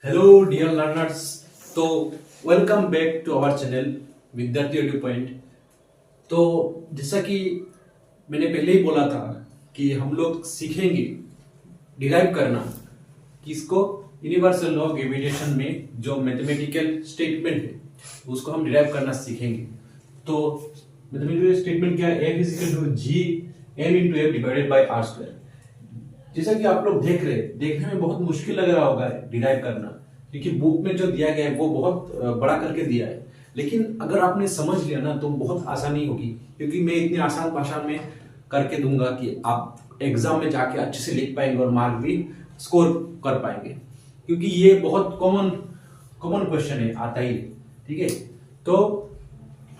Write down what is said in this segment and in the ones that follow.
Hello dear learners. तो welcome back to our channel Vidyarthi audio point. तो जैसा कि मैंने पहले ही बोला था कि हम लोग सीखेंगे डिराइव करना किसको, यूनिवर्सल लॉ ऑफ ग्रेविटेशन में जो मैथमेटिकल स्टेटमेंट है उसको हम डिराइव करना सीखेंगे। तो मैथमेटिकल स्टेटमेंट क्या है? F is equal to G M into F divided by R square. जैसा कि आप लोग देख रहे हैं, देखने में बहुत मुश्किल लग रहा होगा डिराइव करना, क्योंकि बुक में जो दिया गया है वो बहुत बड़ा करके दिया है। लेकिन अगर आपने समझ लिया ना तो बहुत आसानी होगी, क्योंकि मैं इतनी आसान भाषा में करके दूंगा कि आप एग्जाम में जाके अच्छे से लिख पाएंगे और मार्क भी स्कोर कर पाएंगे, क्योंकि ये बहुत कॉमन क्वेश्चन है, आता ही है। ठीक है, तो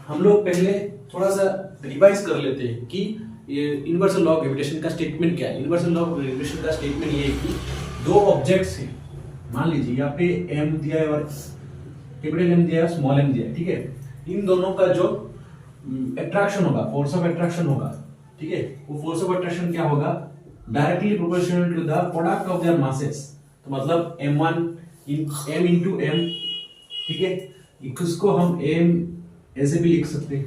हम लोग पहले थोड़ा सा रिवाइज कर लेते हैं कि यूनिवर्सल लॉ ऑफ ग्रेविटेशन का स्टेटमेंट क्या है। यूनिवर्सल लॉ ऑफ ग्रेविटेशन का स्टेटमेंट ये है कि दो ऑब्जेक्ट्स हैं, मान लीजिए यहाँ पे एम दिया है और कैपिटल एम दिया है, स्मॉल एम दिया है। ठीक है, इन दोनों का जो अट्रैक्शन होगा, फोर्स ऑफ अट्रैक्शन होगा, ठीक है, वो फोर्स ऑफ अट्रैक्शन क्या होगा? Directly proportional to the product of their masses. तो मतलब m1 m इंटू m, ठीक है, इसको हम m ऐसे भी लिख सकते हैं।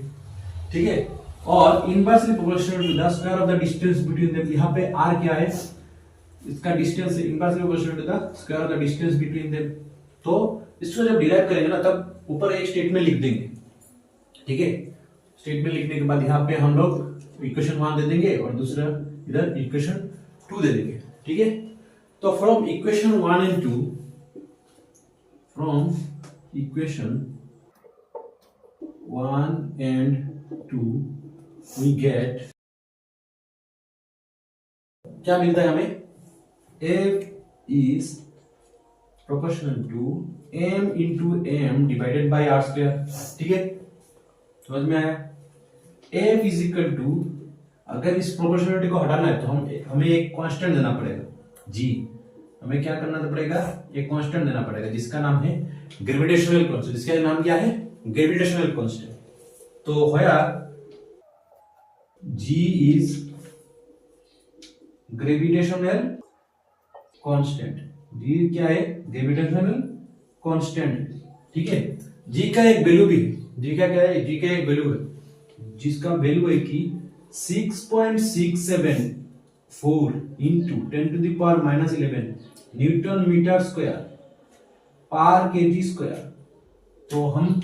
ठीक है, और inversely proportional to the square of the distance between them. यहाँ पे r क्या है? इसका distance inversely proportional to the square of the distance between them. तो इसको जब डिराइव करेंगे ना तब ऊपर एक स्टेटमेंट लिख देंगे। ठीक है, स्टेटमेंट लिखने के बाद यहाँ पे हम लोग इक्वेशन 1 दे देंगे और दूसरा इधर इक्वेशन 2 दे देंगे। ठीक है, तो from equation 1 and 2, from equation 1 and 2 we get, क्या मिलता है हमें? F is proportional to m into m divided by r square। ठीक है, समझ में आया? F is equal to, अगर इस प्रोपोर्शनलिटी को हटाना है तो हमें एक कांस्टेंट देना पड़ेगा g। हमें क्या करना पड़ेगा? एक कांस्टेंट देना पड़ेगा जिसका नाम है ग्रेविटेशनल कांस्टेंट। जिसका नाम क्या है? Gravitational constant. तो होया G is gravitational constant. G क्या है? Gravitational constant. ठीक है, G का एक वैल्यू भी, G का क्या है? G का एक वैल्यू है जिसका वैल्यू है कि 6.674 into 10 to the power minus 11 newton metre square per KG square. तो हम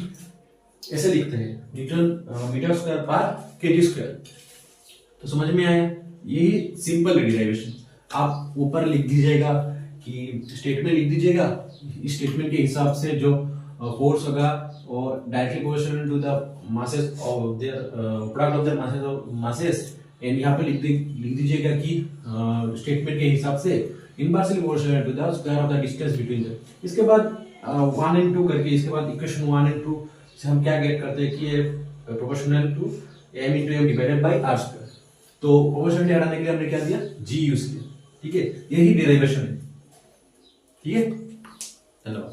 ऐसे लिखते हैं newton metre square per KG square. तो समझ में आया? यही सिंपल डेरिवेशन। आप ऊपर लिख दीजिएगा कि स्टेटमेंट लिख दीजिएगा, इस स्टेटमेंट के हिसाब से जो फोर्स होगा और directly proportional to the masses of their product of their masses. And यहाँ पे लिख दीजिएगा कि स्टेटमेंट के हिसाब से inversely proportional to the square of the distance between them. इसके बाद 1 एंड 2 करके, इसके बाद इक्वेशन 1 एंड 2 से हम क्या गेट करते हैं कि ये proportional to m into m divided by r square. तो प्रोपोर्शनलिटी हटाने के लिए हमने क्या दिया? g यूज किया। ठीक है, यही डेरिवेशन है। ठीक है, धन्यवाद।